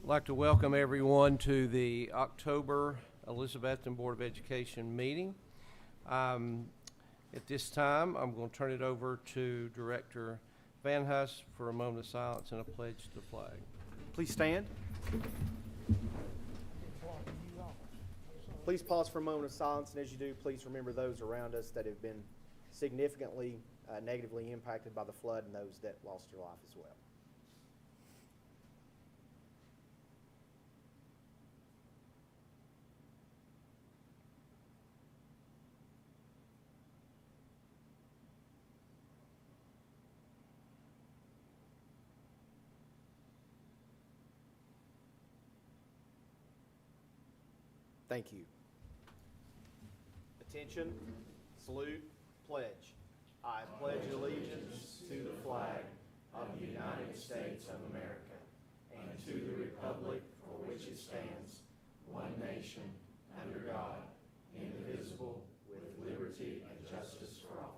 I'd like to welcome everyone to the October Elizabethton Board of Education meeting. At this time, I'm going to turn it over to Director Van Huss for a moment of silence and a pledge to the flag. Please stand. Please pause for a moment of silence, and as you do, please remember those around us that have been significantly negatively impacted by the flood and those that lost their life as well. Thank you. Attention, salute, pledge. I pledge allegiance to the flag of the United States of America and to the republic for which it stands, one nation, under God, indivisible, with liberty and justice for all.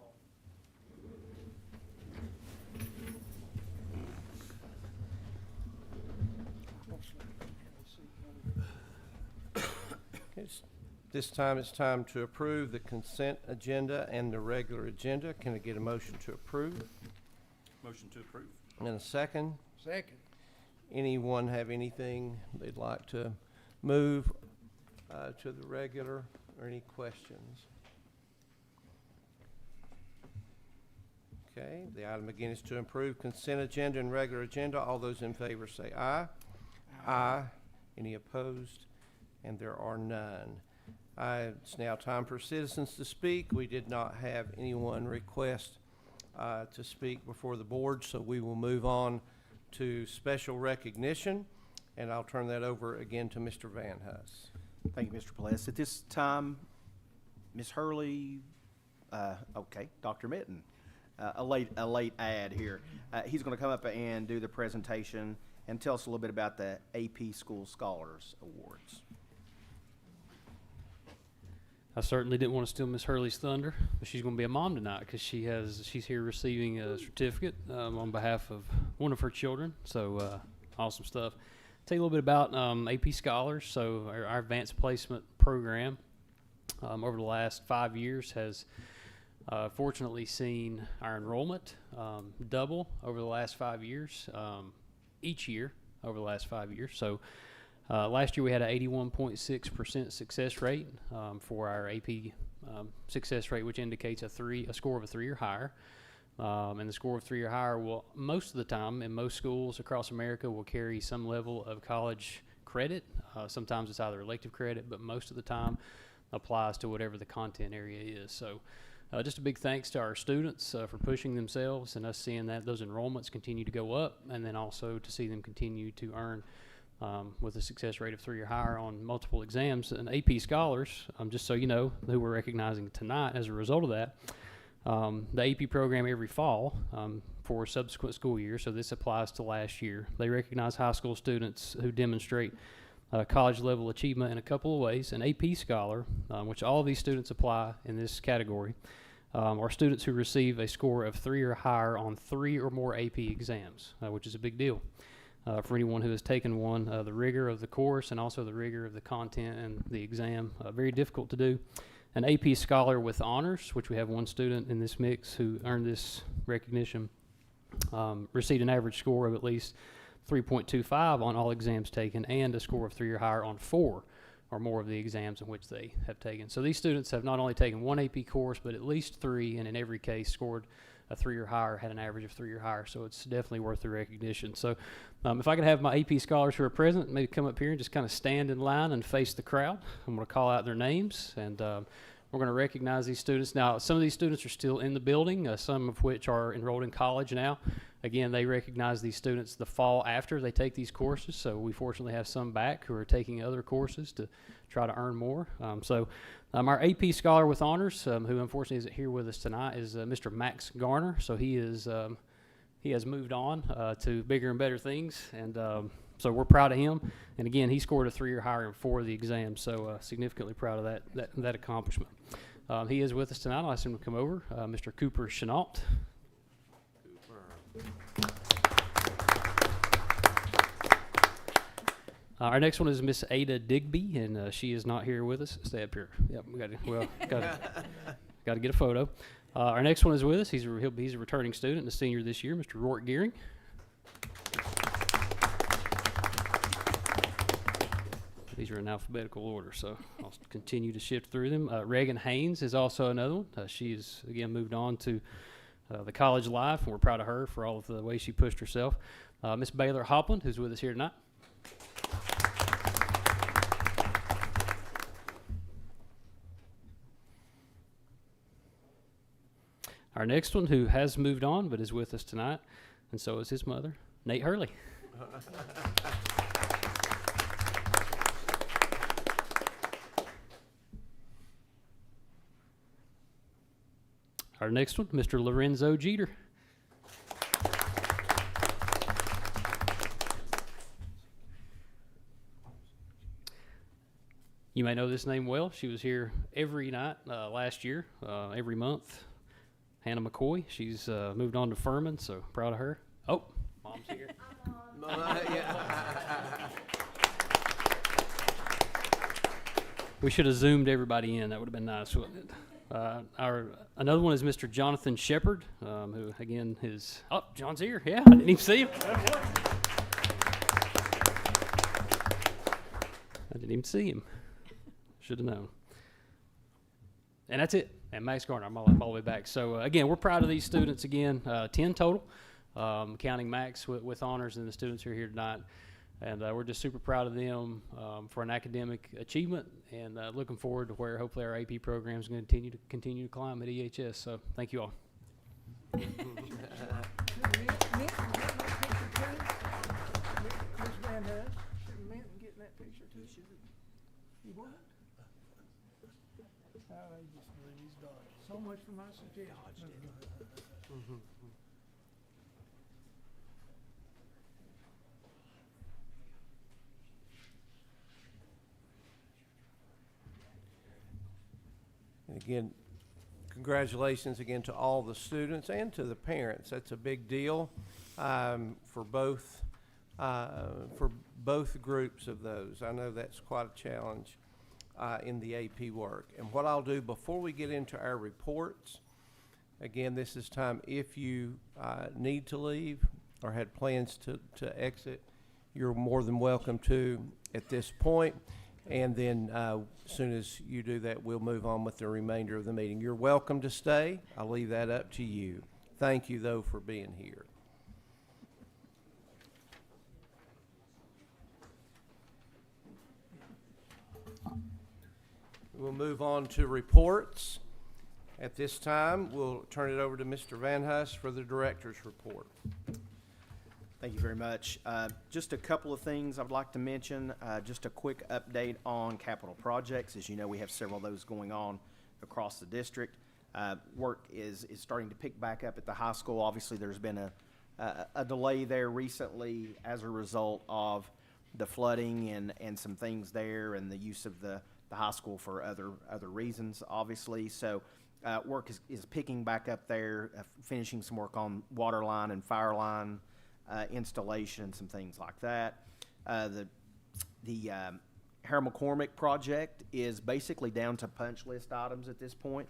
This time it's time to approve the consent agenda and the regular agenda. Can I get a motion to approve? Motion to approve. And a second? Second. Anyone have anything they'd like to move to the regular or any questions? Okay, the item again is to approve consent agenda and regular agenda. All those in favor say aye. Aye. Any opposed? And there are none. It's now time for citizens to speak. We did not have anyone request to speak before the board, so we will move on to special recognition, and I'll turn that over again to Mr. Van Huss. Thank you, Mr. Pless. At this time, Ms. Hurley, Dr. Mitten, a late ad here. He's going to come up and do the presentation and tell us a little bit about the AP School Scholars Awards. I certainly didn't want to steal Miss Hurley's thunder, but she's going to be a mom tonight because she's here receiving a certificate on behalf of one of her children. So awesome stuff. Tell you a little bit about AP Scholars. So our advanced placement program over the last 5 years has fortunately seen our enrollment double over the last 5 years, each year over the last 5 years. So last year we had an 81.6% success rate for our AP success rate, which indicates a score of a 3 or higher. And the score of 3 or higher will, most of the time in most schools across America, will carry some level of college credit. Sometimes it's either elective credit, but most of the time applies to whatever the content area is. So just a big thanks to our students for pushing themselves and us seeing that those enrollments continue to go up, and then also to see them continue to earn with a success rate of 3 or higher on multiple exams. And AP Scholars, just so you know, who we're recognizing tonight as a result of that, the AP program every fall for subsequent school years, so this applies to last year, they recognize high school students who demonstrate college level achievement in a couple of ways. An AP Scholar, which all of these students apply in this category, are students who receive a score of 3 or higher on 3 or more AP exams, which is a big deal. For anyone who has taken one, the rigor of the course and also the rigor of the content and the exam, very difficult to do. An AP Scholar with honors, which we have one student in this mix who earned this recognition, received an average score of at least 3.25 on all exams taken and a score of 3 or higher on 4 or more of the exams in which they have taken. So these students have not only taken one AP course, but at least 3, and in every case scored a 3 or higher, had an average of 3 or higher, so it's definitely worth the recognition. So if I could have my AP Scholars who are present maybe come up here and just kind of stand in line and face the crowd. I'm going to call out their names, and we're going to recognize these students. Now, some of these students are still in the building, some of which are enrolled in college now. Again, they recognize these students the fall after they take these courses, so we fortunately have some back who are taking other courses to try to earn more. Our AP Scholar with honors, who unfortunately isn't here with us tonight, is Mr. Max Garner. So he has moved on to bigger and better things, and so we're proud of him. And again, he scored a 3 or higher in 4 of the exams, so significantly proud of that accomplishment. He is with us tonight. I'll ask him to come over. Mr. Cooper Chenault. Our next one is Miss Ada Digby, and she is not here with us. Stay up here. Yep, got to get a photo. Our next one is with us. He's a returning student, and a senior this year, Mr. Rourke Gearing. These are in alphabetical order, so I'll continue to shift through them. Reagan Haynes is also another one. She has, again, moved on to the college life, and we're proud of her for all of the way she pushed herself. Miss Baylor Hopland, who's with us here tonight. Our next one, who has moved on but is with us tonight, and so is his mother, Nate Hurley. Our next one, Mr. Lorenzo Jeter. You may know this name well. She was here every night last year, every month. Hannah McCoy. She's moved on to Furman, so proud of her. Oh, Mom's here. We should have zoomed everybody in. That would have been nice, wouldn't it? Another one is Mr. Jonathan Shepard, who again is. Oh, John's here. Yeah, I didn't even see him. Should have known. And that's it. And Max Garner, I'm all the way back. So again, we're proud of these students. Again, 10 total, counting Max with honors, and the students who are here tonight. And we're just super proud of them for an academic achievement, and looking forward to where hopefully our AP program is going to continue to climb at EHS. So thank you all. Miss Van Huss, Mint getting that picture too. You what? I just believe he's done. So much for my suggestion. And again, congratulations again to all the students and to the parents. That's a big deal for both groups of those. I know that's quite a challenge in the AP work. And what I'll do before we get into our reports, again, this is time if you need to leave or had plans to exit, you're more than welcome to at this point. And then as soon as you do that, we'll move on with the remainder of the meeting. You're welcome to stay. I'll leave that up to you. Thank you, though, for being here. We'll move on to reports. At this time, we'll turn it over to Mr. Van Huss for the director's report. Thank you very much. Just a couple of things I'd like to mention. Just a quick update on capital projects. As you know, we have several of those going on across the district. Work is starting to pick back up at the high school. Obviously, there's been a delay there recently as a result of the flooding and some things there, and the use of the high school for other reasons, obviously. So work is picking back up there, finishing some work on water line and fire line installation and some things like that. The Harold McCormick project is basically down to punch list items at this point.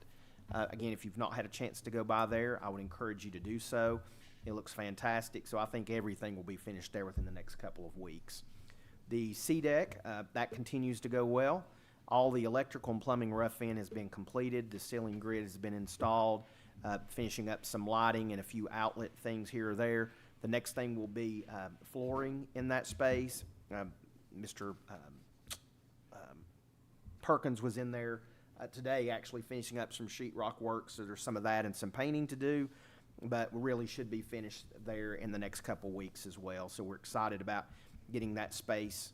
Again, if you've not had a chance to go by there, I would encourage you to do so. It looks fantastic, so I think everything will be finished there within the next couple of weeks. The C-Deck, that continues to go well. All the electrical and plumbing rough-in has been completed. The ceiling grid has been installed, finishing up some lighting and a few outlet things here or there. The next thing will be flooring in that space. Mr. Perkins was in there today actually finishing up some sheetrock work, so there's some of that and some painting to do, but we really should be finished there in the next couple weeks as well. So we're excited about getting that space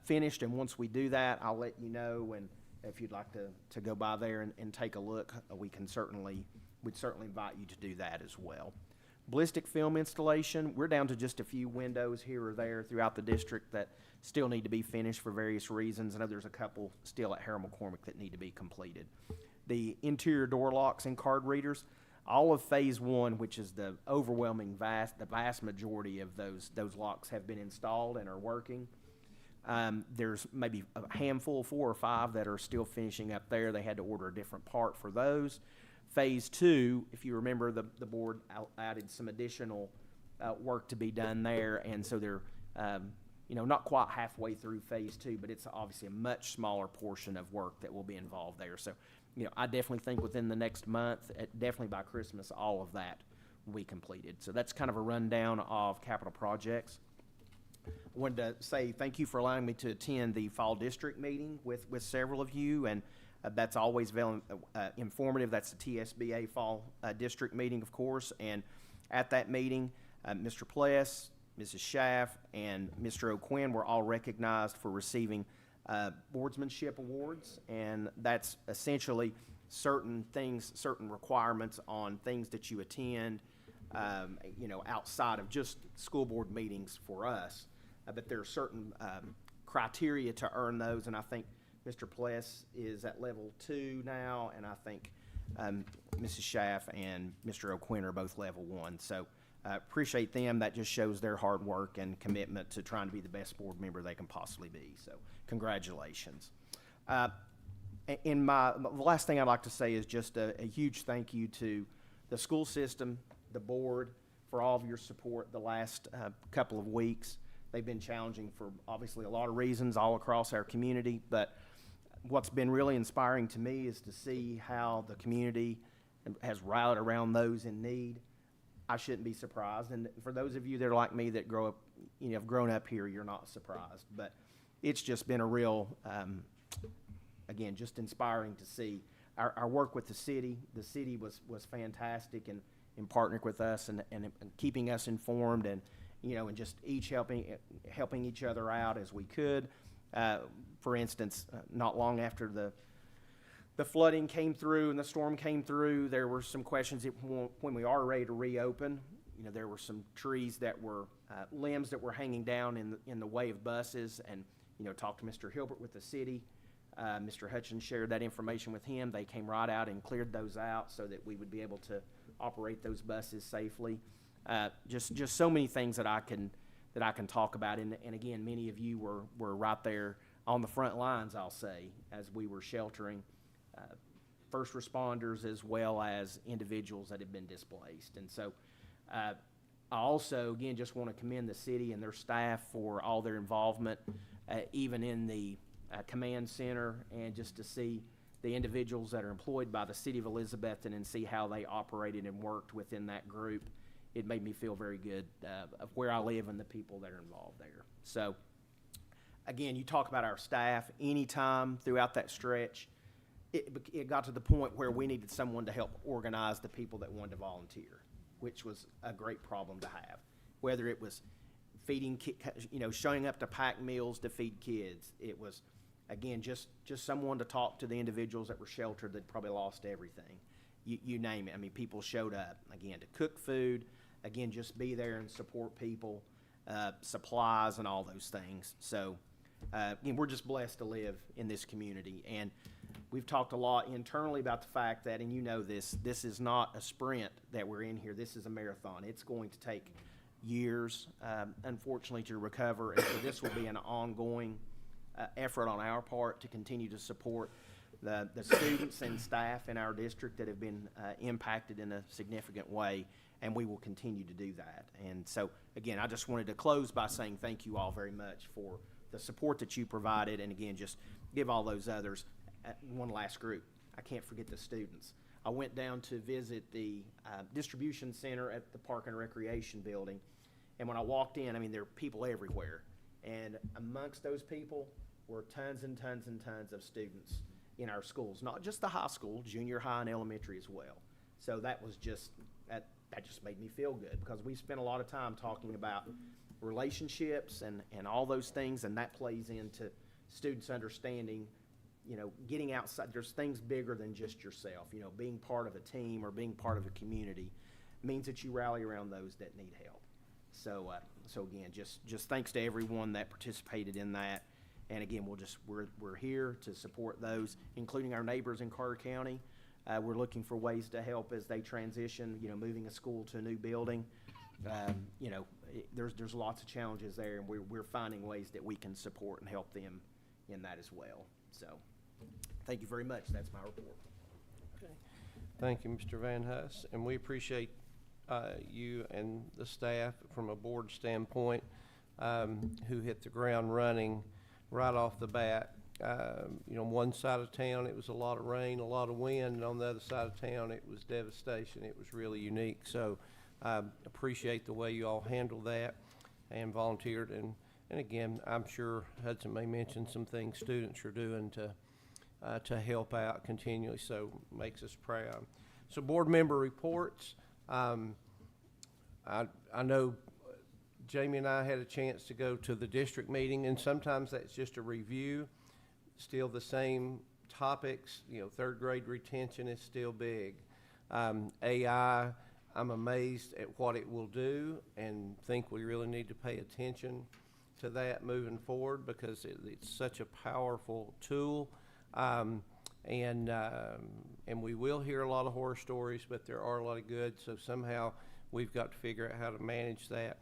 finished, and once we do that, I'll let you know, and if you'd like to go by there and take a look, we'd certainly invite you to do that as well. Ballistic film installation, we're down to just a few windows here or there throughout the district that still need to be finished for various reasons. I know there's a couple still at Harold McCormick that need to be completed. The interior door locks and card readers, all of phase one, which is the overwhelming vast majority of those locks have been installed and are working. There's maybe a handful, 4 or 5, that are still finishing up there. They had to order a different part for those. Phase 2, if you remember, the board added some additional work to be done there, and so they're not quite halfway through phase 2, but it's obviously a much smaller portion of work that will be involved there. So, I definitely think within the next month, definitely by Christmas, all of that will be completed. So that's kind of a rundown of capital projects. I wanted to say thank you for allowing me to attend the fall district meeting with several of you, and that's always very informative. That's the TSBA fall district meeting, of course, and at that meeting, Mr. Pless, Mrs. Schaff, and Mr. O'Quinn were all recognized for receiving boardsmanship awards, and that's essentially certain things, certain requirements on things that you attend, outside of just school board meetings for us. But there are certain criteria to earn those, and I think Mr. Pless is at level 2 now, and I think Mrs. Schaff and Mr. O'Quinn are both level 1. So appreciate them. That just shows their hard work and commitment to trying to be the best board member they can possibly be. So congratulations. The last thing I'd like to say is just a huge thank you to the school system, the board, for all of your support the last couple of weeks. They've been challenging for obviously a lot of reasons all across our community, but what's been really inspiring to me is to see how the community has rallied around those in need. I shouldn't be surprised, and for those of you that are like me that have grown up here, you're not surprised. But it's just been a real, again, just inspiring to see our work with the city. The city was fantastic in partnering with us and keeping us informed, and just each helping each other out as we could. For instance, not long after the flooding came through and the storm came through, there were some questions when we are ready to reopen. There were some trees that were limbs that were hanging down in the way of buses, and talked to Mr. Hilbert with the city. Mr. Hutchins shared that information with him. They came right out and cleared those out so that we would be able to operate those buses safely. Just so many things that I can talk about, and again, many of you were right there on the front lines, I'll say, as we were sheltering first responders as well as individuals that have been displaced. And so I also, again, just want to commend the city and their staff for all their involvement, even in the command center, and just to see the individuals that are employed by the city of Elizabethton and see how they operated and worked within that group. It made me feel very good of where I live and the people that are involved there. So, again, you talk about our staff. Anytime throughout that stretch, it got to the point where we needed someone to help organize the people that wanted to volunteer, which was a great problem to have. Whether it was feeding, showing up to pack meals to feed kids, it was, again, just someone to talk to the individuals that were sheltered that probably lost everything. You name it. I mean, people showed up, again, to cook food, again, just be there and support people, supplies and all those things. So, again, we're just blessed to live in this community. And we've talked a lot internally about the fact that, and this is not a sprint that we're in here. This is a marathon. It's going to take years, unfortunately, to recover. And so this will be an ongoing effort on our part to continue to support the students and staff in our district that have been impacted in a significant way, and we will continue to do that. And so, again, I just wanted to close by saying thank you all very much for the support that you provided, and again, just give all those others one last group. I can't forget the students. I went down to visit the distribution center at the Park and Recreation building, and when I walked in, I mean, there are people everywhere, and amongst those people were tons and tons and tons of students in our schools, not just the high school, junior high and elementary as well. So that was just, that just made me feel good, because we spent a lot of time talking about relationships and all those things, and that plays into students understanding, getting outside. There's things bigger than just yourself. Being part of a team or being part of a community means that you rally around those that need help. So again, just thanks to everyone that participated in that. And again, we're here to support those, including our neighbors in Carter County. We're looking for ways to help as they transition, moving a school to a new building. You know, there's lots of challenges there, and we're finding ways that we can support and help them in that as well. So, thank you very much. That's my report. Thank you, Mr. Van Huss, and we appreciate you and the staff from a board standpoint who hit the ground running right off the bat. You know, one side of town, it was a lot of rain, a lot of wind, and on the other side of town, it was devastation. It was really unique. So appreciate the way you all handled that and volunteered. And again, I'm sure Hudson may mention some things students are doing to help out continually, so makes us proud. So board member reports. I know Jamie and I had a chance to go to the district meeting, and sometimes that's just a review. Still the same topics, you know, third grade retention is still big. AI, I'm amazed at what it will do and think we really need to pay attention to that moving forward because it's such a powerful tool. And we will hear a lot of horror stories, but there are a lot of good, so somehow we've got to figure out how to manage that.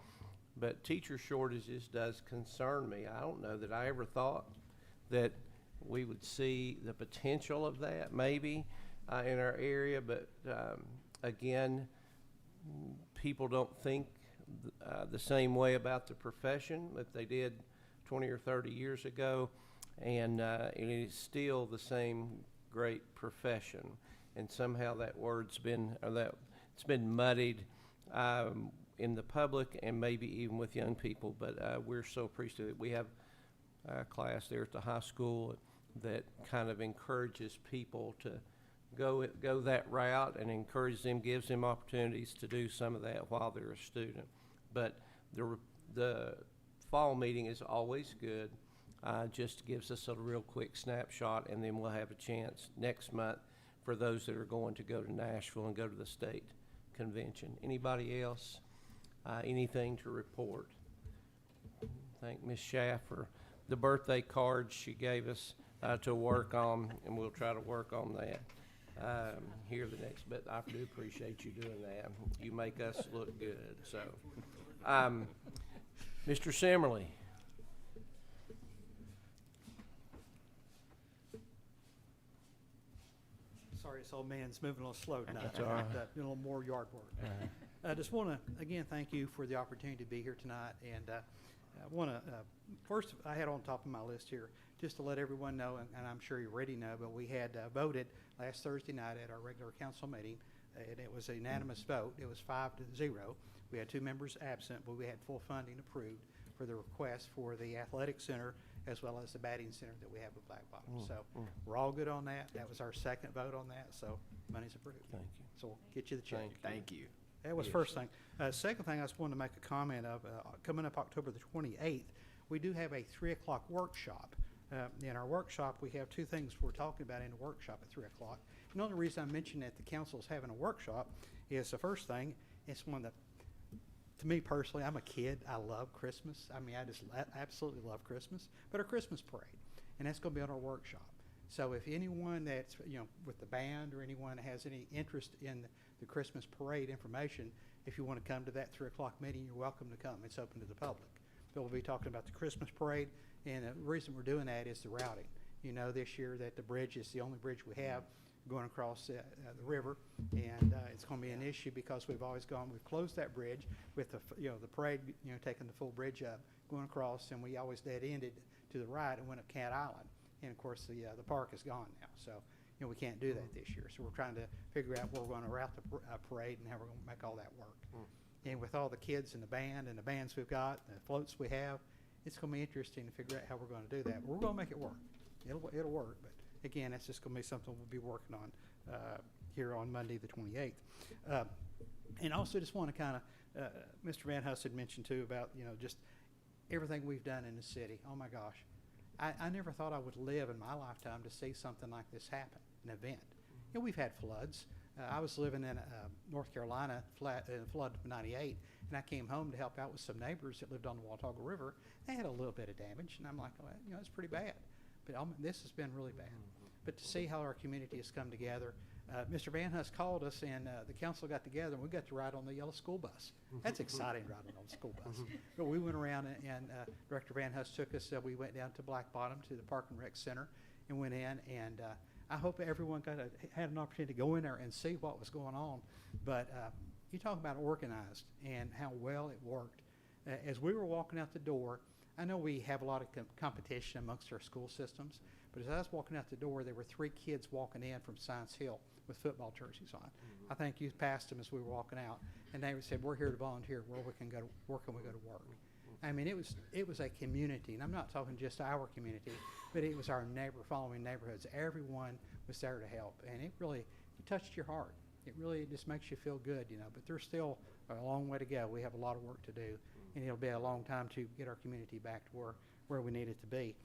But teacher shortages does concern me. I don't know that I ever thought that we would see the potential of that maybe in our area, but again, people don't think the same way about the profession that they did 20 or 30 years ago, and it is still the same great profession. And somehow that word's been, or that it's been muddied in the public and maybe even with young people, but we're so appreciative. We have a class there at the high school that kind of encourages people to go that route and encourages them, gives them opportunities to do some of that while they're a student. But the fall meeting is always good. Just gives us a real quick snapshot, and then we'll have a chance next month for those that are going to go to Nashville and go to the state convention. Anybody else? Anything to report? Thank Ms. Schaff for the birthday cards she gave us to work on, and we'll try to work on that here the next. But I do appreciate you doing that. You make us look good. So, Mr. Simmerly. Sorry, this old man's moving a little slow tonight. That's all right. Doing a little more yard work. I just want to, again, thank you for the opportunity to be here tonight. And I want to, first, I had on top of my list here, just to let everyone know, and I'm sure you already know, but we had voted last Thursday night at our regular council meeting, and it was a unanimous vote. It was 5-0. We had 2 members absent, but we had full funding approved for the request for the athletic center as well as the batting center that we have with Black Bottom. So we're all good on that. That was our second vote on that, so money's approved. Thank you. So we'll get you the check. Thank you. That was first thing. Second thing, I just wanted to make a comment of, coming up October the 28th, we do have a 3 o'clock workshop. In our workshop, we have 2 things we're talking about in the workshop at 3 o'clock. And the only reason I mention that the council's having a workshop is the first thing, it's one that, to me personally, I'm a kid. I love Christmas. I mean, I just absolutely love Christmas. But our Christmas parade, and that's going to be on our workshop. So if anyone that's, you know, with the band or anyone has any interest in the Christmas parade information, if you want to come to that 3 o'clock meeting, you're welcome to come. It's open to the public. So we'll be talking about the Christmas parade, and the reason we're doing that is the routing. You know, this year that the bridge is the only bridge we have going across the river, and it's going to be an issue because we've closed that bridge with the, you know, the parade, you know, taking the full bridge up, going across, and we always dead ended to the right and went up Cat Island. And of course, the park is gone now, so you know we can't do that this year. So we're trying to figure out where we're going to route the parade and how we're going to make all that work. And with all the kids in the band and the bands we've got, the floats we have, it's going to be interesting to figure out how we're going to do that. But we're going to make it work. It'll work, but again, that's just going to be something we'll be working on here on Monday the 28th. And also just want to kind of, Mr. Van Huss had mentioned too about, you know, just everything we've done in the city. Oh my gosh. I never thought I would live in my lifetime to see something like this happen, an event. You know, we've had floods. I was living in North Carolina, in a flood of '98, and I came home to help out with some neighbors that lived on the Watauga River. They had a little bit of damage, and I'm like, oh, you know, it's pretty bad. But this has been really bad. But to see how our community has come together, Mr. Van Hus called us, and the council got together, and we got to ride on the yellow school bus. That's exciting, riding on the school bus. But we went around, and Director Van Hus took us. We went down to Black Bottom to the Park and Rec Center and went in, and I hope everyone had an opportunity to go in there and see what was going on. But you talk about organized and how well it worked. As we were walking out the door, I know we have a lot of competition amongst our school systems, but as I was walking out the door, there were 3 kids walking in from Science Hill with football jerseys on. I think you passed them as we were walking out, and they said, "We're here to volunteer. Where can we go to work?" I mean, it was a community, and I'm not talking just our community, but it was our following neighborhoods. Everyone was there to help, and it touched your heart. It really just makes you feel good, you know. But there's still a long way to go. We have a lot of work to do, and it'll be a long time to get our community back to where we need it to be.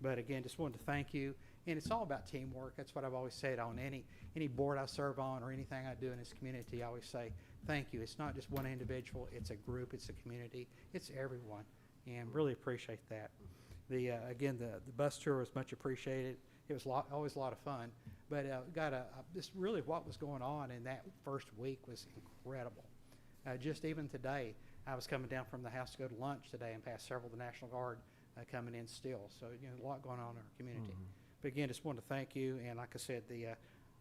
But again, just wanted to thank you. And it's all about teamwork. That's what I've always said on any board I serve on or anything I do in this community. I always say thank you. It's not just one individual. It's a group. It's a community. It's everyone. And really appreciate that. Again, the bus tour was much appreciated. It was always a lot of fun. But just really what was going on in that first week was incredible. Just even today, I was coming down from the house to go to lunch today and passed several of the National Guard coming in still. So, you know, a lot going on in our community. But again, just wanted to thank you. And like I said, the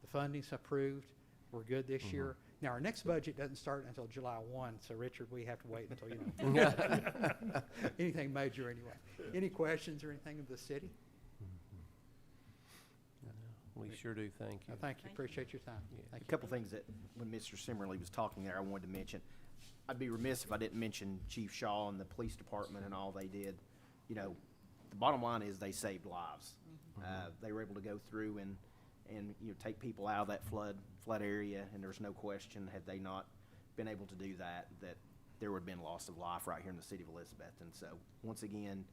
funding's approved. We're good this year. Now, our next budget doesn't start until July 1. So, Richard, we have to wait until, you know, anything major anyway. Any questions or anything of the city? We sure do, thank you. Thank you. Appreciate your time. Yeah. Thank A you. couple things that, when Mr. Simmerly was talking there, I wanted to mention. I'd be remiss if I didn't mention Chief Shaw and the police department and all they did. You know, the bottom line is they saved lives. They were able to go through and you know, take people out of that flood area, and there's no question, had they not been able to do that there would have been loss of life right here in the city of Elizabethton. So once again,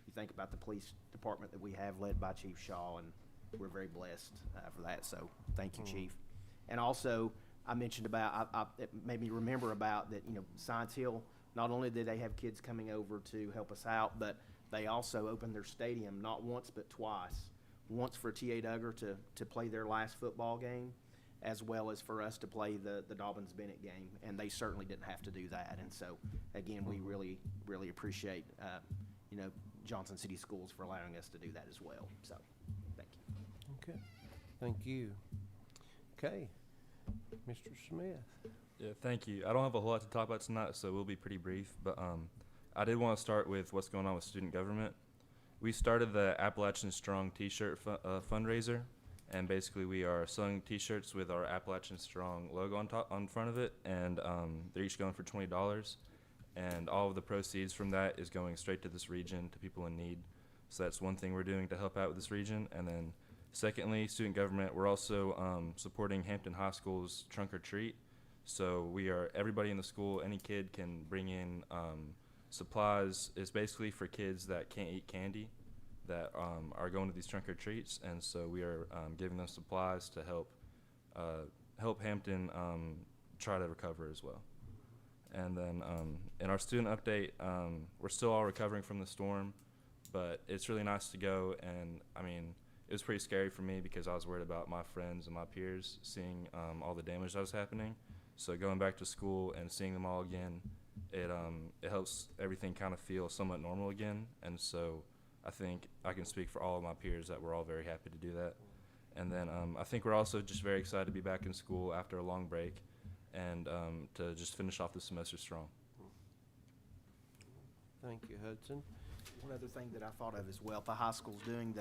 you think about the police department that we have led by Chief Shaw, and we're very blessed for that. So thank you, Chief. And also, I mentioned about, it made me remember about that, you know, Science Hill, not only did they have kids coming over to help us out, but they also opened their stadium not once but twice. Once for T.A. Duggar to play their last football game, as well as for us to play the Dobbins-Bennett game. And they certainly didn't have to do that. And so, again, we really, really appreciate, you know, Johnson City Schools for allowing us to do that as well. So, thank you. Okay, thank you. Okay, Mr. Smith. Yeah, thank you. I don't have a whole lot to talk about tonight, so we'll be pretty brief. But I did want to start with what's going on with student government. We started the Appalachian Strong T-shirt fundraiser, and basically we are selling T-shirts with our Appalachian Strong logo on front of it, and they're each going for $20. And all of the proceeds from that is going straight to this region, to people in need. So that's one thing we're doing to help out with this region. And then secondly, student government, we're also supporting Hampton High School's Trunk or Treat. So everybody in the school, any kid can bring in supplies. It's basically for kids that can't eat candy that are going to these trunk or treats. And so we are giving them supplies to help Hampton try to recover as well. And then in our student update, we're still all recovering from the storm, but it's really nice to go. And I mean, it was pretty scary for me because I was worried about my friends and my peers seeing all the damage that was happening. So going back to school and seeing them all again, it helps everything kind of feel somewhat normal again. And so I think I can speak for all of my peers that we're all very happy to do that. And then I think we're also just very excited to be back in school after a long break and to just finish off the semester strong. Thank you, Hudson. One other thing that I thought of as well, the high school's doing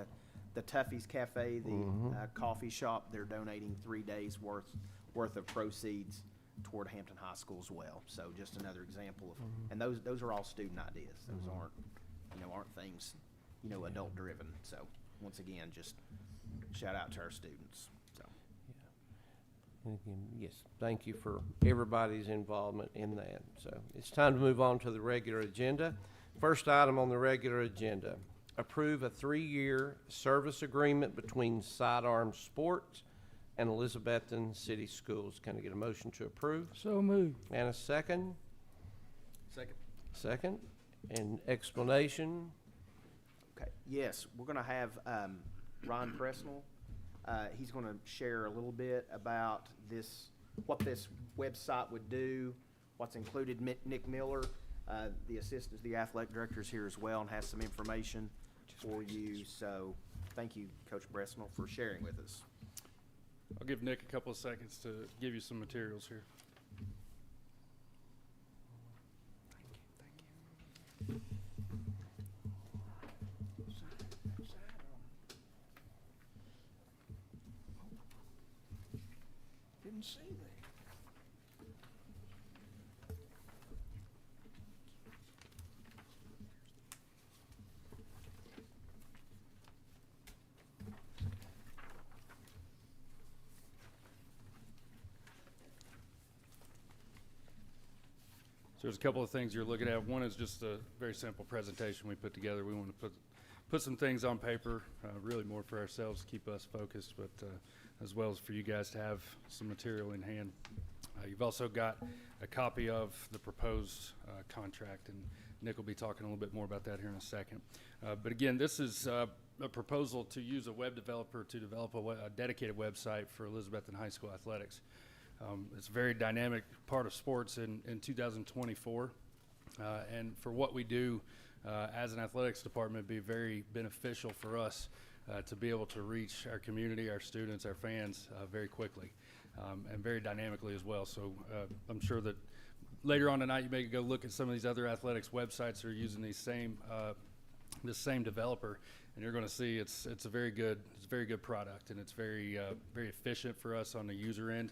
the Tuffy's Cafe, the coffee shop. They're donating 3 days worth of proceeds toward Hampton High School as well. So just another example of, and those are all student ideas. Those aren't things, adult driven. So once again, just shout out to our students. So. And again, yes, thank you for everybody's involvement in that. So it's time to move on to the regular agenda. First item on the regular agenda, approve a 3-year service agreement between Sidearm Sports and Elizabethton City Schools. Can I get a motion to approve? So moved. And a second? Second. Second. And explanation? Okay. Yes, we're going to have Ron Presnell He's going to share a little bit about this, what this website would do, what's included. Nick Miller, the assistant to the athletic director, is here as well and has some information for you. So thank you, Coach Bressnell, for sharing with us. I'll give Nick a couple of seconds to give you some materials here. Didn't see that. So there's a couple of things you're looking at. One is just a very simple presentation we put together. We want to put some things on paper, really more for ourselves to keep us focused, but as well as for you guys to have some material in hand. You've also got a copy of the proposed contract, and Nick will be talking a little bit more about that here in a second. But again, this is a proposal to use a web developer to develop a dedicated website for Elizabethton High School athletics. It's a very dynamic part of sports in 2024, and for what we do as an athletics department, it'd be very beneficial for us to be able to reach our community, our students, our fans very quickly and very dynamically as well. So I'm sure that later on tonight you may go look at some of these other athletics websites that are using these this same developer, and you're going to see it's a very good product, and it's very efficient for us on the user end.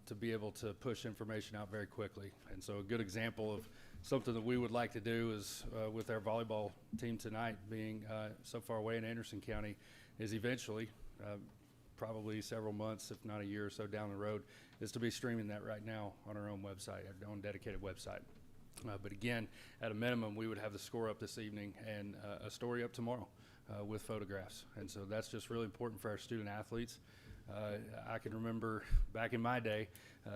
To be able to push information out very quickly. And so a good example of something that we would like to do is with our volleyball team tonight being so far away in Anderson County is eventually, probably several months, if not a year or so down the road, is to be streaming that right now on our own website, our own dedicated website. But again, at a minimum, we would have the score up this evening and a story up tomorrow with photographs. And so that's just really important for our student athletes. I can remember back in my day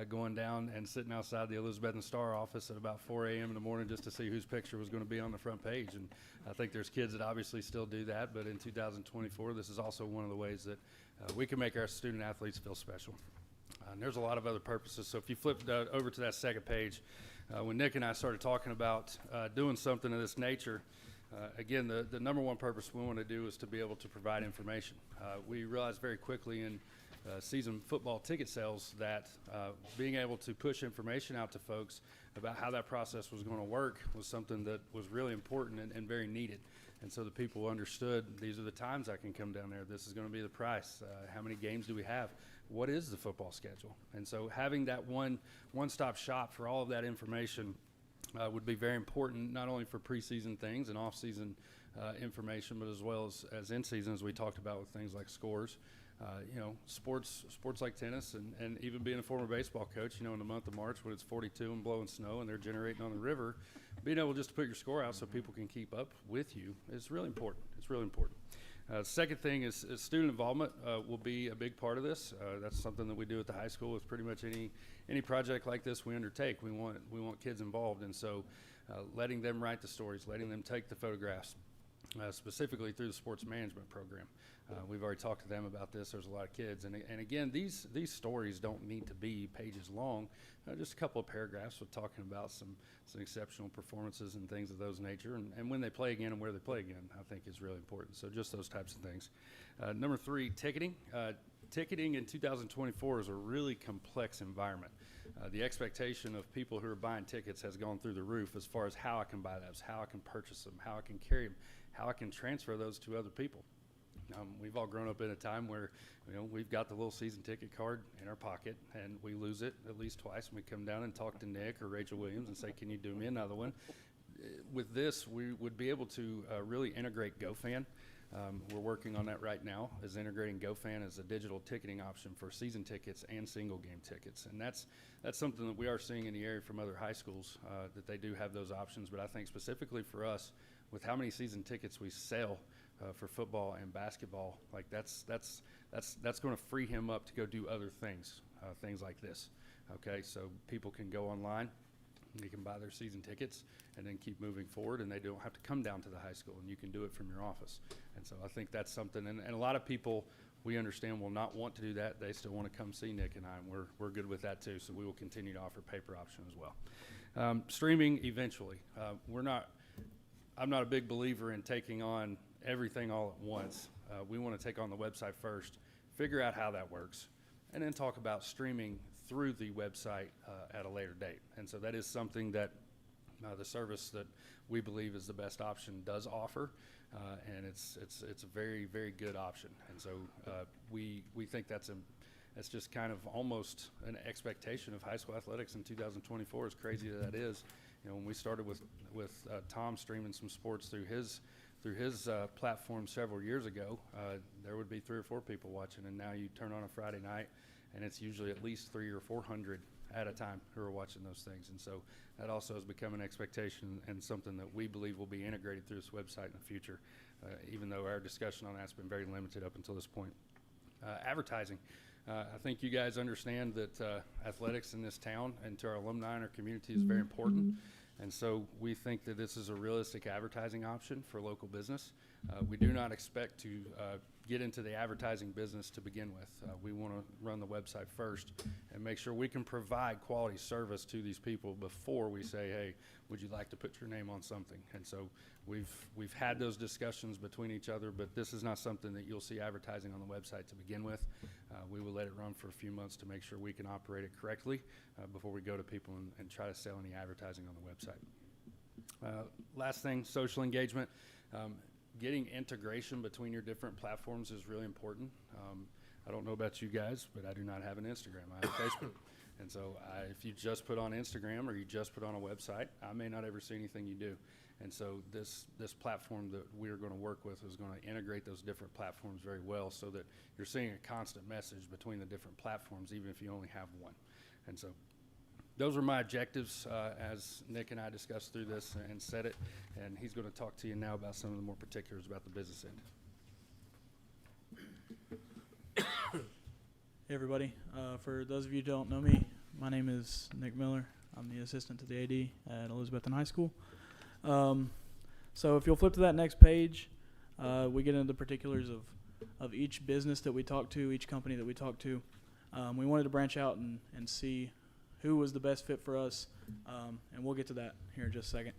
going down and sitting outside the Elizabethton Star office at about 4 a.m. in the morning just to see whose picture was going to be on the front page. And I think there's kids that obviously still do that, but in 2024, this is also one of the ways that we can make our student athletes feel special. And there's a lot of other purposes. So if you flip over to that second page, when Nick and I started talking about doing something of this nature, again, the number one purpose we want to do is to be able to provide information. We realized very quickly in season football ticket sales that being able to push information out to folks about how that process was going to work was something that was really important and very needed. And so the people understood these are the times I can come down there. This is going to be the price. How many games do we have? What is the football schedule? And so having that one-stop shop for all of that information would be very important, not only for preseason things and off-season information, but as well as in-season, as we talked about with things like scores. Sports like tennis and even being a former baseball coach, in the month of March when it's 42 and blowing snow and they're generating on the river, being able just to put your score out so people can keep up with you is really important. It's really important. Second thing is student involvement will be a big part of this. That's something that we do at the high school with pretty much any project like this we undertake. We want kids involved, and so letting them write the stories, letting them take the photographs, specifically through the sports management program. We've already talked to them about this. There's a lot of kids, and again, these stories don't need to be pages long. Just a couple of paragraphs with talking about some exceptional performances and things of those nature, and when they play again and where they play again, I think is really important. So just those types of things. Number 3, ticketing. Ticketing in 2024 is a really complex environment. The expectation of people who are buying tickets has gone through the roof as far as how I can buy those, how I can purchase them, how I can carry them, how I can transfer those to other people. We've all grown up in a time where we've got the little season ticket card in our pocket and we lose it at least twice, and we come down and talk to Nick or Rachel Williams and say, can you do me another one? With this, we would be able to really integrate GoFan. We're working on that right now, is integrating GoFan as a digital ticketing option for season tickets and single game tickets. And that's something that we are seeing in the area from other high schools, that they do have those options. But I think specifically for us, with how many season tickets we sell for football and basketball, like that's going to free him up to go do other things, things like this. Okay, so people can go online, they can buy their season tickets, and then keep moving forward, and they don't have to come down to the high school, and you can do it from your office. And so I think that's something, and a lot of people we understand will not want to do that. They still want to come see Nick and I, and we're good with that too. So we will continue to offer paper option as well. Streaming eventually. I'm not a big believer in taking on everything all at once. We want to take on the website first, figure out how that works, and then talk about streaming through the website at a later date. And so that is something that the service that we believe is the best option does offer, and it's a very, very good option. And so we think that's just kind of almost an expectation of high school athletics in 2024, as crazy as that is. You know, when we started with Tom streaming some sports through his platform several years ago, there would be 3 or 4 people watching, and now you turn on a Friday night, and it's usually at least 300 or 400 at a time who are watching those things. And so that also has become an expectation and something that we believe will be integrated through this website in the future, even though our discussion on that's been very limited up until this point. Advertising. I think you guys understand that athletics in this town and to our alumni and our community is very important. And so we think that this is a realistic advertising option for local business. We do not expect to get into the advertising business to begin with. We want to run the website first and make sure we can provide quality service to these people before we say, hey, would you like to put your name on something? And so we've had those discussions between each other, but this is not something that you'll see advertising on the website to begin with. We will let it run for a few months to make sure we can operate it correctly before we go to people and try to sell any advertising on the website. Last thing, social engagement. Getting integration between your different platforms is really important. I don't know about you guys, but I do not have an Instagram. I have Facebook. And so if you just put on Instagram or you just put on a website, I may not ever see anything you do. And so this platform that we're going to work with is going to integrate those different platforms very well so that you're seeing a constant message between the different platforms, even if you only have one. And so those are my objectives as Nick and I discussed through this and said it, and he's going to talk to you now about some of the more particulars about the business end. Hey everybody, for those of you who don't know me, my name is Nick Miller. I'm the assistant to the AD at Elizabethton High School. So if you'll flip to that next page, we get into the particulars of each business that we talk to, each company that we talk to. We wanted to branch out and see who was the best fit for us, and we'll get to that here in just a second.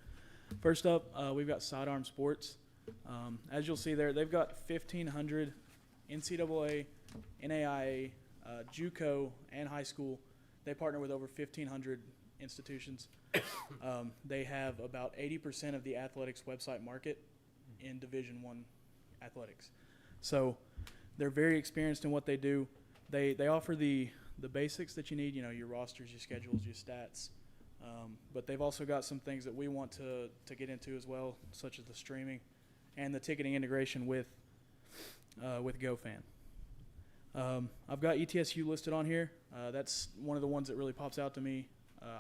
First up, we've got Sidearm Sports. As you'll see there, they've got 1,500 NCAA, NAIA, JUCO, and high school. They partner with over 1,500 institutions. They have about 80% of the athletics website market in Division I athletics. So they're very experienced in what they do. They offer the basics that you need, you know, your rosters, your schedules, your stats. But they've also got some things that we want to get into as well, such as the streaming and the ticketing integration with GoFan. I've got ETSU listed on here. That's one of the ones that really pops out to me.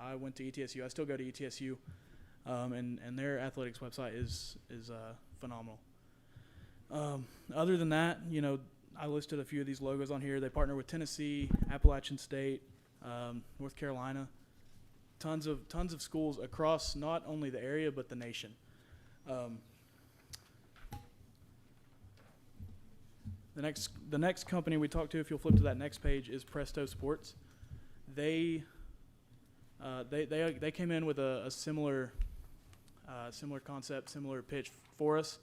I went to ETSU. I still go to ETSU, and their athletics website is phenomenal. Other than that, you know, I listed a few of these logos on here. They partner with Tennessee, Appalachian State, North Carolina, tons of schools across not only the area but the nation. The next company we talked to, if you'll flip to that next page, is Presto Sports. They came in with a similar concept, similar pitch for us.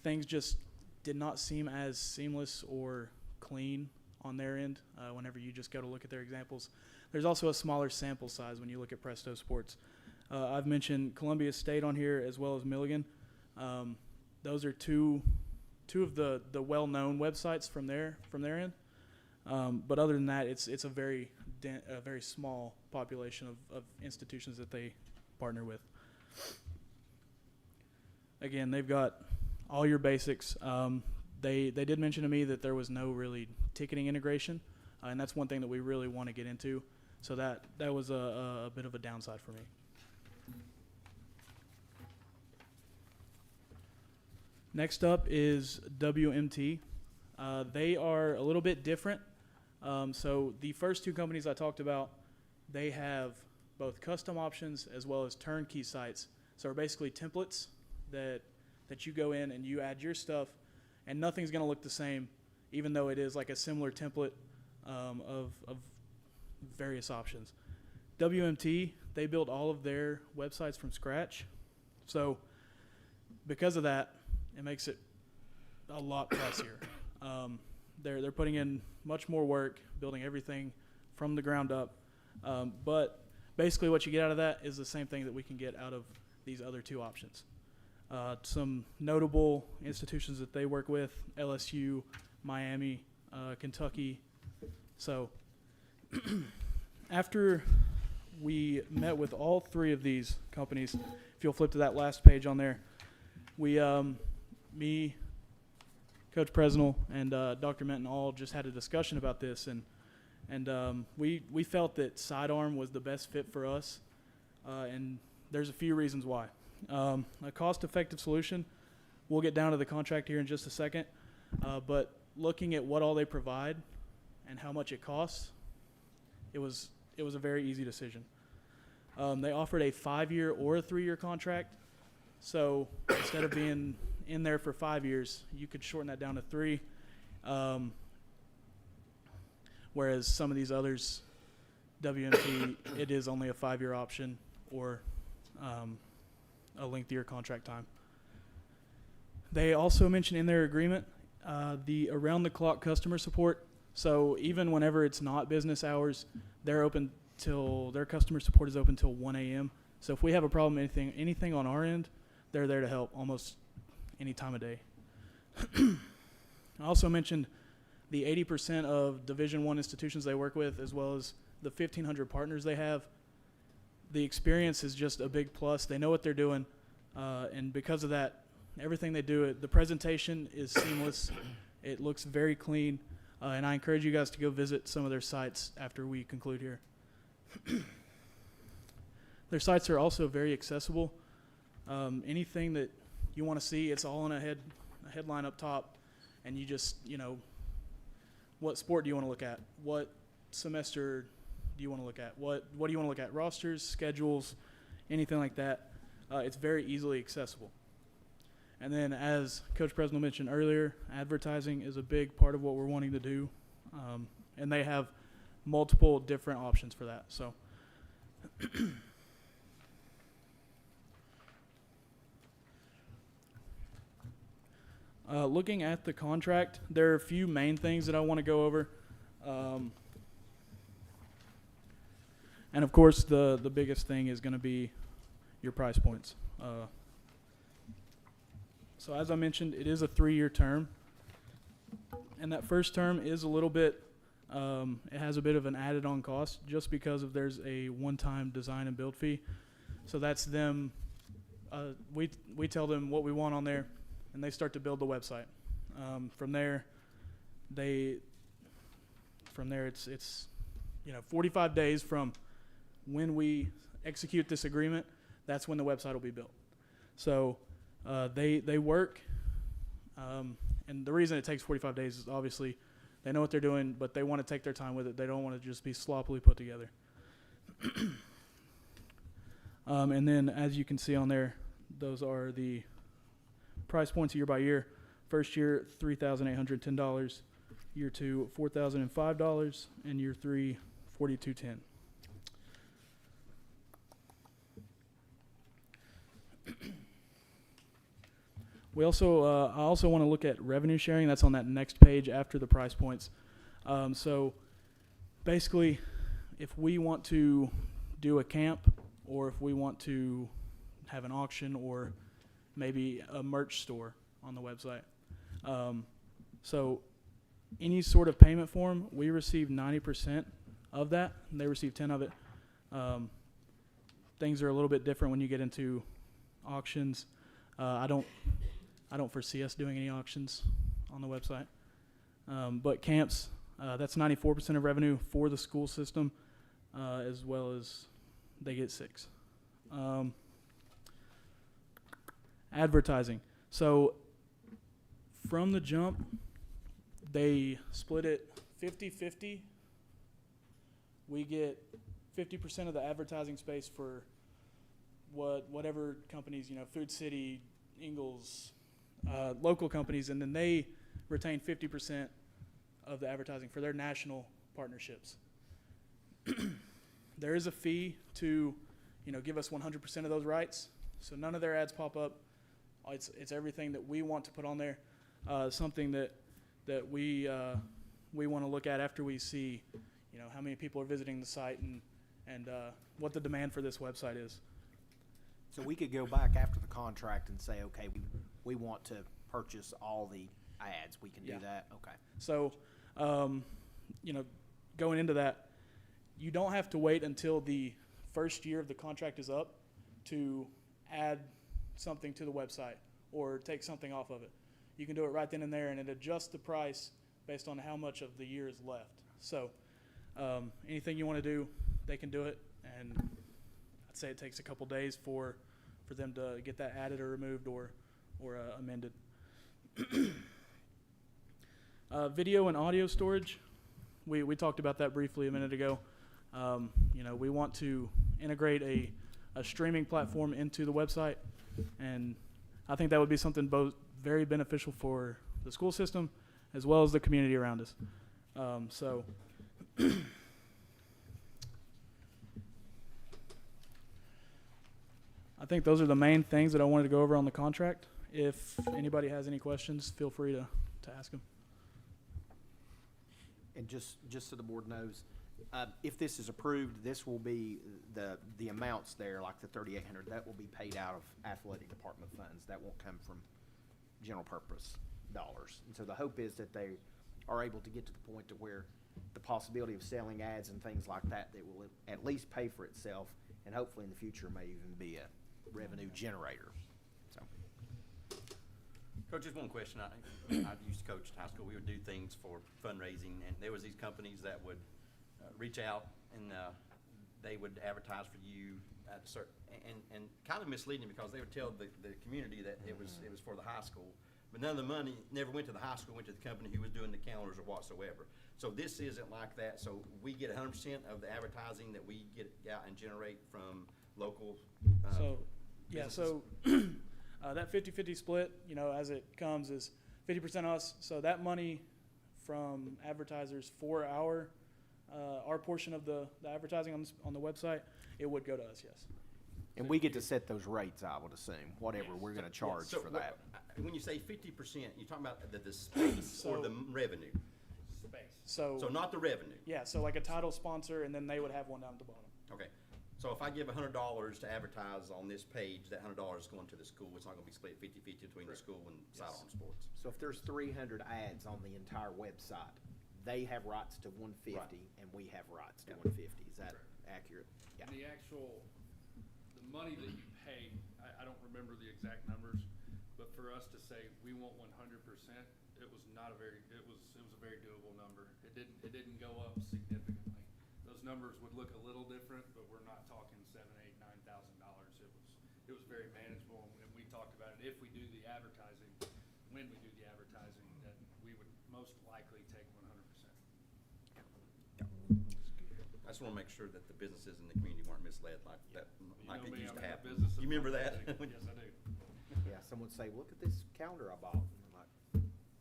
Things just did not seem as seamless or clean on their end whenever you just go to look at their examples. There's also a smaller sample size when you look at Presto Sports. I've mentioned Columbia State on here as well as Milligan. Those are two of the well-known websites from their end. But other than that, it's a very small population of institutions that they partner with. Again, they've got all your basics. They did mention to me that there was no really ticketing integration, and that's one thing that we really want to get into. So that was a bit of a downside for me. Next up is WMT. They are a little bit different. So the first two companies I talked about, they have both custom options as well as turnkey sites. So they're basically templates that you go in and you add your stuff, and nothing's going to look the same, even though it is like a similar template of various options. WMT, they built all of their websites from scratch, so because of that, it makes it a lot pricier. They're putting in much more work, building everything from the ground up, but basically what you get out of that is the same thing that we can get out of these other two options. Some notable institutions that they work with: LSU, Miami, Kentucky. So after we met with all three of these companies, if you'll flip to that last page on there, we, me, Coach Presnell, and Dr. Menton all just had a discussion about this, and we felt that Sidearm was the best fit for us, and there's a few reasons why. A cost-effective solution, we'll get down to the contract here in just a second, but looking at what all they provide and how much it costs, it was a very easy decision. They offered a 5-year or a 3-year contract, so instead of being in there for 5 years, you could shorten that down to 3, whereas some of these others, WMT, it is only a 5-year option or a lengthier contract time. They also mentioned in their agreement the around-the-clock customer support. So even whenever it's not business hours, they're open till their customer support is open till 1 a.m. So if we have a problem, anything on our end, they're there to help almost any time of day. I also mentioned the 80% of Division I institutions they work with, as well as the 1,500 partners they have. The experience is just a big plus. They know what they're doing, and because of that, everything they do, the presentation is seamless. It looks very clean, and I encourage you guys to go visit some of their sites after we conclude here. Their sites are also very accessible. Anything that you want to see, it's all in a headline up top, and you just, what sport do you want to look at? What semester do you want to look at? What do you want to look at? Rosters, schedules, anything like that. It's very easily accessible. And then, as Coach Presnell mentioned earlier, advertising is a big part of what we're wanting to do, and they have multiple different options for that. So looking at the contract, there are a few main things that I want to go over. And of course, the biggest thing is going to be your price points. So as I mentioned, it is a 3-year term. And that first term is a little bit, it has a bit of an added on cost just because of there's a one-time design and build fee. So that's them, we tell them what we want on there, and they start to build the website. From there, it's 45 days from when we execute this agreement, that's when the website will be built. So they work, and the reason it takes 45 days is obviously they know what they're doing, but they want to take their time with it. They don't want to just be sloppily put together. And then, as you can see on there, those are the price points year by year. First year, $3,810. Year 2, $4,005, and year 3, $4,210. We also, I also want to look at revenue sharing. That's on that next page after the price points. So basically, if we want to do a camp, or if we want to have an auction, or maybe a merch store on the website. So any sort of payment form, we receive 90% of that, and they receive 10 of it. Things are a little bit different when you get into auctions. I don't foresee us doing any auctions on the website. But camps, that's 94% of revenue for the school system, as well as they get 6. Advertising. So from the jump, they split it 50-50. We get 50% of the advertising space for whatever companies, Food City, Ingalls, local companies, and then they retain 50% of the advertising for their national partnerships. There is a fee to, give us 100% of those rights, so none of their ads pop up. It's everything that we want to put on there, something that we want to look at after we see, how many people are visiting the site and what the demand for this website is. So we could go back after the contract and say, okay, we want to purchase all the ads. We can do Yeah. that? Okay. So, going into that, you don't have to wait until the first year of the contract is up to add something to the website or take something off of it. You can do it right then and there, and it adjusts the price based on how much of the year is left. So, anything you want to do, they can do it, and I'd say it takes a couple days for them to get that added or removed or amended. Video and audio storage, we talked about that briefly a minute ago. We want to integrate a streaming platform into the website, and I think that would be something both very beneficial for the school system as well as the community around us. I think those are the main things that I wanted to go over on the contract. If anybody has any questions, feel free to ask them. And just so the board knows, if this is approved, this will be the amounts there, like the $3,800, that will be paid out of athletic department funds. That won't come from general purpose dollars. And so the hope is that they are able to get to the point to where the possibility of selling ads and things like that will at least pay for itself, and hopefully in the future may even be a revenue generator. So. Coach, just one question. I used to coach at high school. We would do things for fundraising, and there was these companies that would reach out and they would advertise for you at a certain, and kind of misleading because they would tell the community that it was for the high school, but none of the money never went to the high school, went to the company who was doing the calendars or whatsoever. So this isn't like that. So we get 100% of the advertising that we get out and generate from local. So that 50-50 split, as it comes, is 50% us. So that money from advertisers for our portion of the advertising on the website, it would go to us, yes. And we get to set those rates, I would assume, whatever we're going to charge So for that. when you say 50%, you're talking about the space or the revenue. So not the revenue. yeah, so like a title sponsor, and then they would have one down at the bottom. Okay. So if I give $100 to advertise on this page, that $100 is going to the school. It's not going to be split 50-50 between the school and sidearm sports. So if there's 300 ads on the entire website, they have rights to 150, and we have rights to 150. Is that accurate? Yeah. And the money that you pay, I don't remember the exact numbers, but for us to say we want 100%, it was a very doable number. It didn't go up significantly. Those numbers would look a little different, but we're not talking $7,000, $8,000, $9,000. It was very manageable, and we talked about it. If we do the advertising, when we do the advertising, that we would most likely take 100%. I just want to make sure that the businesses in the community weren't misled like that, like it used to I'm in the happen. business of You remember that? Yes, I do. Yeah, someone would say, look at this calendar I bought. And I'm like,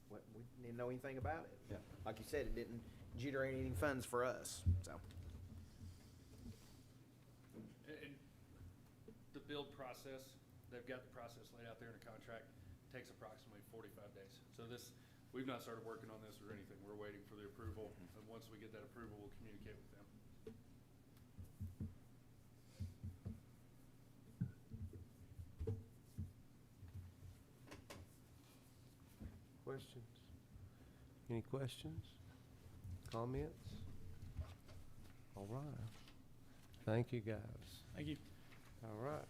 what? We didn't know anything about it. Yeah. Like you said, it didn't generate any funds for us. So. And the build process, they've got the process laid out there in a contract, takes approximately 45 days. So we've not started working on this or anything. We're waiting for the approval, and once we get that approval, we'll communicate with them. Questions? Any questions? Comments? All right. Thank you, guys. Thank you. All right.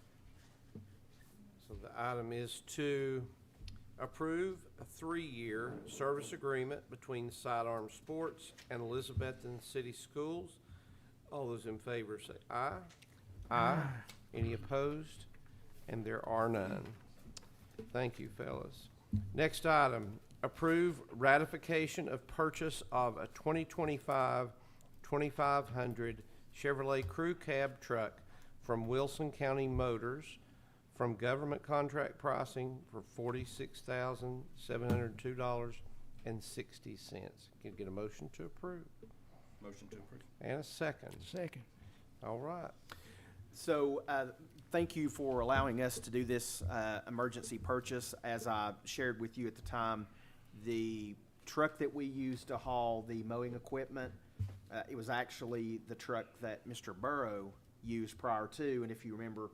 So the item is to approve a 3-year service agreement between Sidearm Sports and Elizabethton City Schools. All those in favor say aye. Aye. Any opposed? And there are none. Thank you, fellas. Next item, approve ratification of purchase of a 2025 2500 Chevrolet Crew Cab truck from Wilson County Motors from government contract pricing for $46,702.60. Can you get a motion to approve? Motion to approve. And a second. Second. All right. So, thank you for allowing us to do this emergency purchase. As I shared with you at the time, the truck that we used to haul the mowing equipment, it was actually the truck that Mr. Burrow used prior to, and if you remember,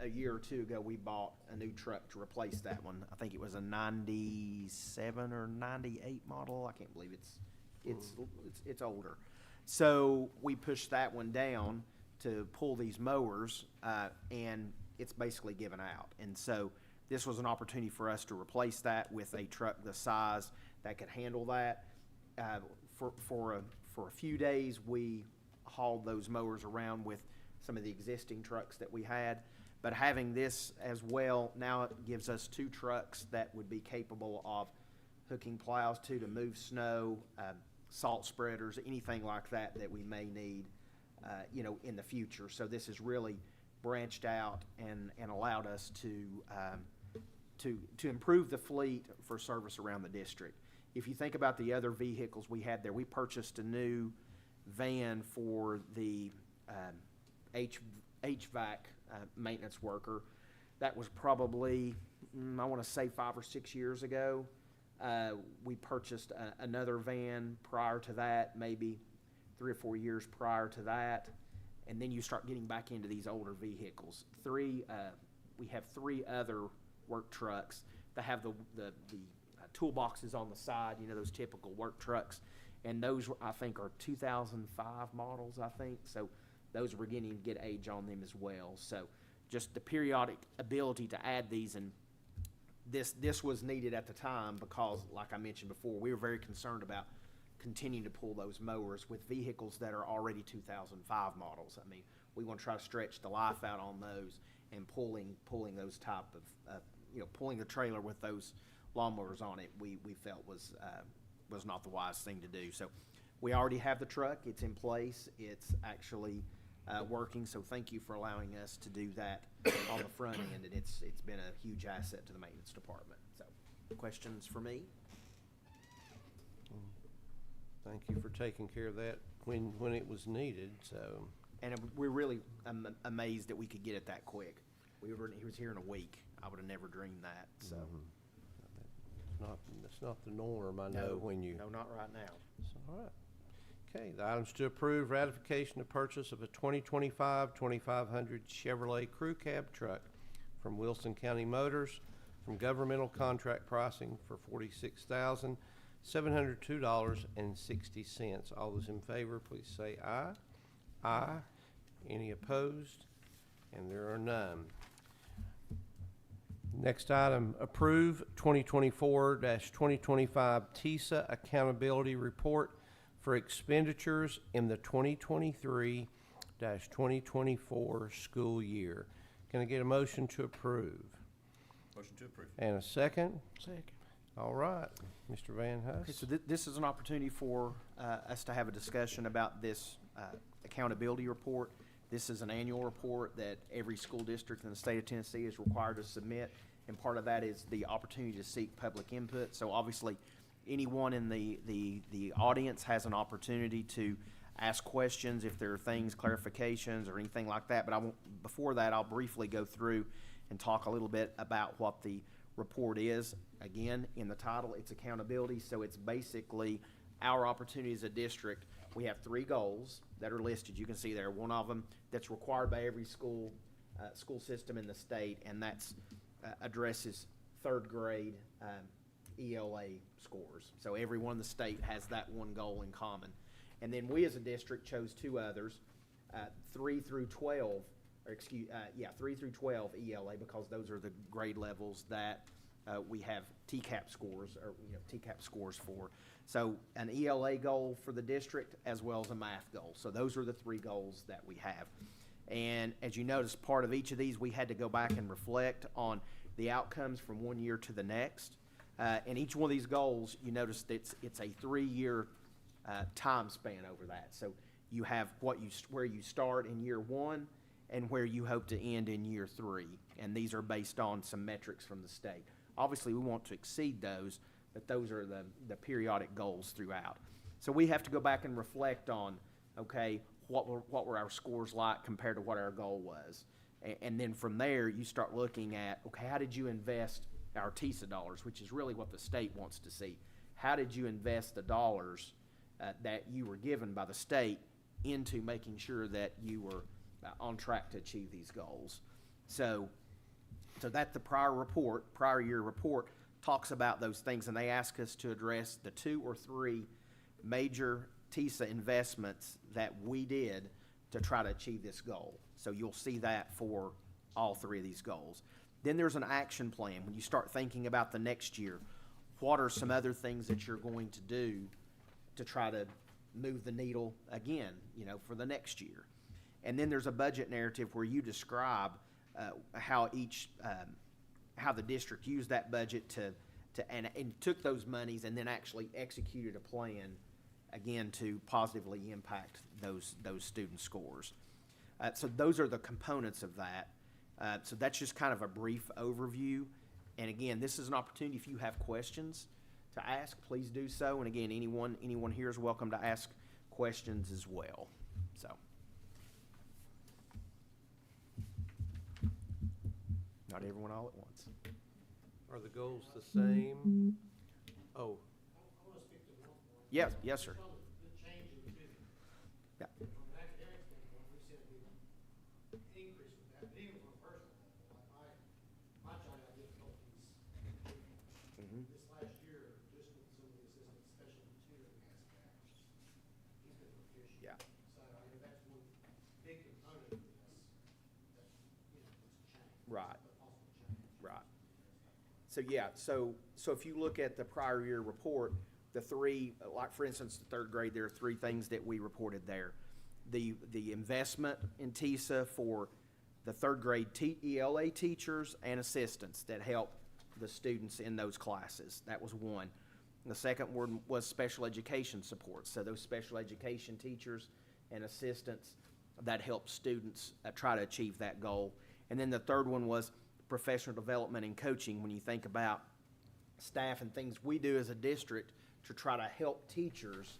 a year or two ago, we bought a new truck to replace that one. I think it was a 97 or 98 model. I can't believe it's older. So we pushed that one down to pull these mowers, and it's basically given out. And so this was an opportunity for us to replace that with a truck the size that could handle that. For a few days, we hauled those mowers around with some of the existing trucks that we had. But having this as well, now it gives us two trucks that would be capable of hooking plows to move snow, salt spreaders, anything like that that we may need, in the future. So this has really branched out and allowed us to improve the fleet for service around the district. If you think about the other vehicles we had there, we purchased a new van for the HVAC maintenance worker. That was probably, I want to say 5 or 6 years ago. We purchased another van prior to that, maybe 3 or 4 years prior to that. And then you start getting back into these older vehicles. We have 3 other work trucks that have the toolboxes on the side, those typical work trucks. And those, I think, are 2005 models, I think. So those are beginning to get age on them as well. So just the periodic ability to add these, and this was needed at the time because, like I mentioned before, we were very concerned about continuing to pull those mowers with vehicles that are already 2005 models. I mean, we want to try to stretch the life out on those, and pulling those type of, pulling the trailer with those lawnmowers on it, we felt was not the wise thing to do. So we already have the truck. It's in place. It's actually working. So thank you for allowing us to do that on the front end, and it's been a huge asset to the maintenance department. So, questions for me? Thank you for taking care of that when it was needed. So, And we're really amazed that we could get it that quick. He was here in a week. I would have never dreamed that. So. It's not the norm, I know, when you. No, not right now. So, all right. Okay, the items to approve: ratification of purchase of a 2025 2500 Chevrolet Crew Cab truck from Wilson County Motors from governmental contract pricing for $46,702.60. All those in favor, please say aye. Aye. Any opposed? And there are none. Next item, approve 2024-2025 TISA Accountability Report for expenditures in the 2023-2024 school year. Can I get a motion to approve? Motion to approve. And a second? Second. All right, Mr. Van Huss. Okay, so this is an opportunity for us to have a discussion about this accountability report. This is an annual report that every school district in the state of Tennessee is required to submit, and part of that is the opportunity to seek public input. So obviously, anyone in the audience has an opportunity to ask questions if there are things, clarifications, or anything like that. But before that, I'll briefly go through and talk a little bit about what the report is. Again, in the title, it's accountability, so it's basically our opportunity as a district. We have 3 goals that are listed. You can see there, one of them that's required by every school system in the state, and that's addresses 3rd grade ELA scores. So everyone in the state has that one goal in common. And then we as a district chose 2 others, 3 through 12 ELA, because those are the grade levels that we have TCAP scores, or TCAP scores for. So an ELA goal for the district as well as a math goal. So those are the 3 goals that we have. And as you notice, part of each of these, we had to go back and reflect on the outcomes from one year to the next. And each one of these goals, you notice that it's a 3-year time span over that. So you have where you start in year 1, and where you hope to end in year 3. And these are based on some metrics from the state. Obviously, we want to exceed those, but those are the periodic goals throughout. So we have to go back and reflect on, okay, what were our scores like compared to what our goal was. And then from there, you start looking at, okay, how did you invest our TISA dollars, which is really what the state wants to see. How did you invest the dollars that you were given by the state into making sure that you were on track to achieve these goals? So that the prior year report talks about those things, and they ask us to address the 2 or 3 major TISA investments that we did to try to achieve this goal. So you'll see that for all 3 of these goals. Then there's an action plan. When you start thinking about the next year, what are some other things that you're going to do to try to move the needle again, for the next year? And then there's a budget narrative where you describe how the district used that budget and took those monies and then actually executed a plan again to positively impact those student scores. So those are the components of that. So that's just kind of a brief overview. And again, this is an opportunity, if you have questions to ask, please do so. And again, anyone here is welcome to ask questions as well. So, not everyone all at once. Are the goals the same? Oh. Yes, sir. Yeah. So if you look at the prior year report, the 3, like for instance, the 3rd grade, there are 3 things that we reported there. The investment in TISA for the 3rd grade ELA teachers and assistants that help the students in those classes. That was one. The second one was special education support. So those special education teachers and assistants that help students try to achieve that goal. And then the third one was professional development and coaching, when you think about staff and things we do as a district to try to help teachers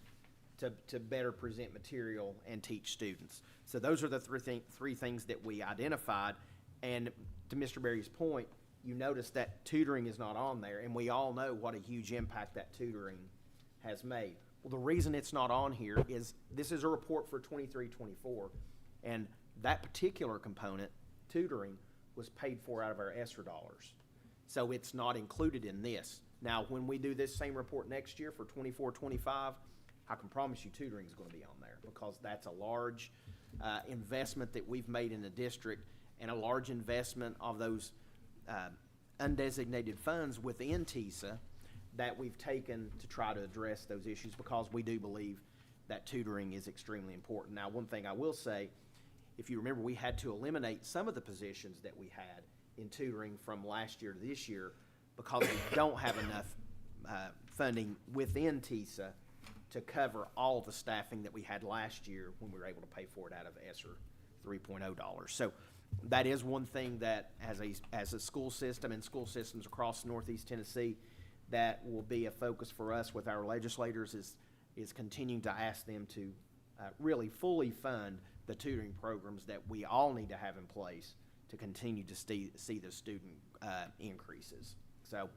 to better present material and teach students. So those are the 3 things that we identified. And to Mr. Berry's point, you notice that tutoring is not on there, and we all know what a huge impact that tutoring has made. Well, the reason it's not on here is this is a report for 23-24, and that particular component, tutoring, was paid for out of our ESSER dollars. So it's not included in this. Now, when we do this same report next year for 24-25, I can promise you tutoring is going to be on there, because that's a large investment that we've made in the district, and a large investment of those undesignated funds within TISA that we've taken to try to address those issues, because we do believe that tutoring is extremely important. Now, one thing I will say, if you remember, we had to eliminate some of the positions that we had in tutoring from last year to this year, because we don't have enough funding within TISA to cover all the staffing that we had last year when we were able to pay for it out of ESSER 3.0 dollars. So that is one thing that as a school system and school systems across Northeast Tennessee, that will be a focus for us with our legislators, is continuing to ask them to really fully fund the tutoring programs that we all need to have in place to continue to see the student increases. So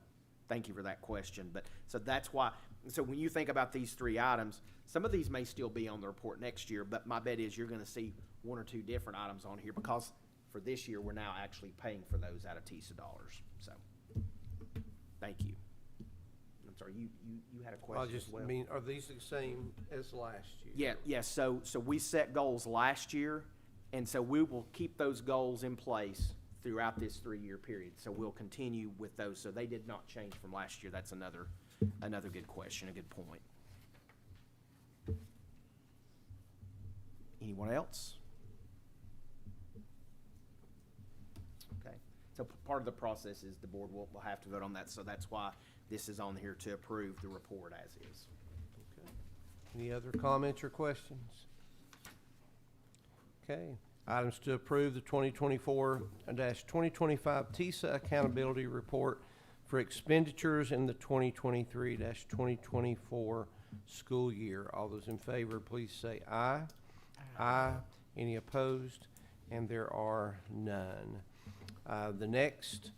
thank you for that question. But so that's why, so when you think about these 3 items, some of these may still be on the report next year, but my bet is you're going to see 1 or 2 different items on here, because for this year, we're now actually paying for those out of TISA dollars. So thank you. I'm sorry, you had a question as well. Are these the same as last year? Yes. So we set goals last year, and so we will keep those goals in place throughout this 3-year period. So we'll continue with those. So they did not change from last year. That's another good question, a good point. Anyone else? Okay. So part of the process is the board will have to vote on that. So that's why this is on here, to approve the report as is. Okay. Any other comments or questions? Okay. Items to approve the 2024-2025 TISA Accountability Report for expenditures in the 2023-2024 school year. All those in favor, please say aye. Aye. Any opposed? And there are none. The next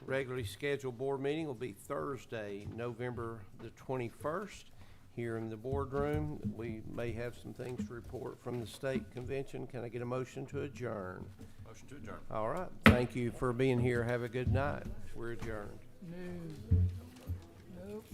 regularly scheduled board meeting will be Thursday, November the 21st, here in the boardroom. We may have some things to report from the state convention. Can I get a motion to adjourn? Motion to adjourn. All right. Thank you for being here. Have a good night. We're adjourned. No. Nope.